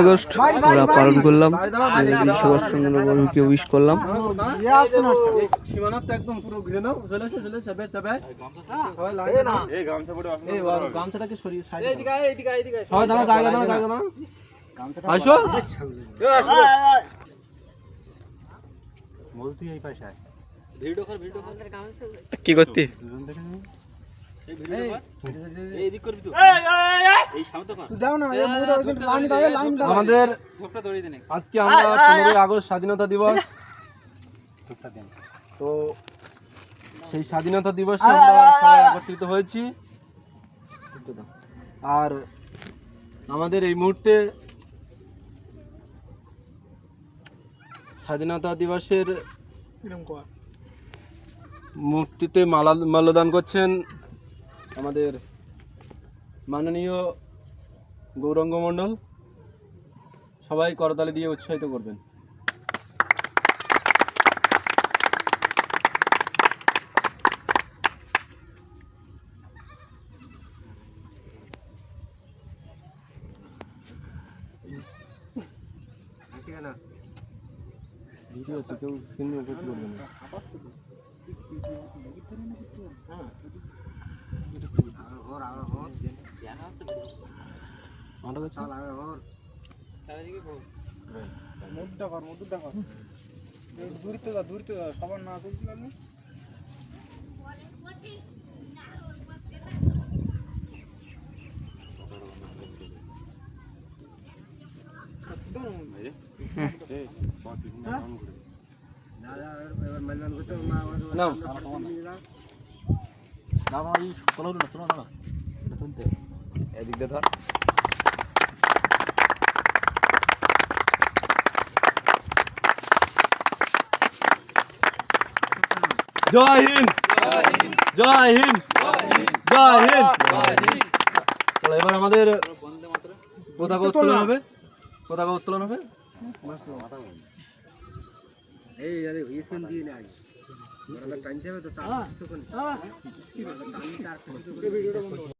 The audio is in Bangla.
আগস্ট আমরা পালন করলাম, নেতাজি সুভাষচন্দ্র বসুকে উইশ করলাম। কি করতি? আমাদের আজকে আমরা 15 আগস্ট স্বাধীনতা দিবস, তো সেই স্বাধীনতা দিবসে আমরা সবাই একত্রিত হয়েছি। আর আমাদের এই মুহূর্তে স্বাধীনতা দিবসের মূর্তিতে মাল্যদান করছেন আমাদের মাননীয় গৌরাঙ্গ মণ্ডল। সবাই করতালি দিয়ে উৎসাহিত করবেন। ভিডিও হচ্ছে, কেউ সিনেমা করতে পারবে না। সবার না এদিক দিয়ে ধর। জয় হিন্দ, জয় হিন্দ, জয় হিন্দ। এবার আমাদের পতাকা উত্তোলন হবে, পতাকা উত্তোলন হবে। এই আরে ইসমান দিয়ে না আগে ওরা টাইম যাবে তো তার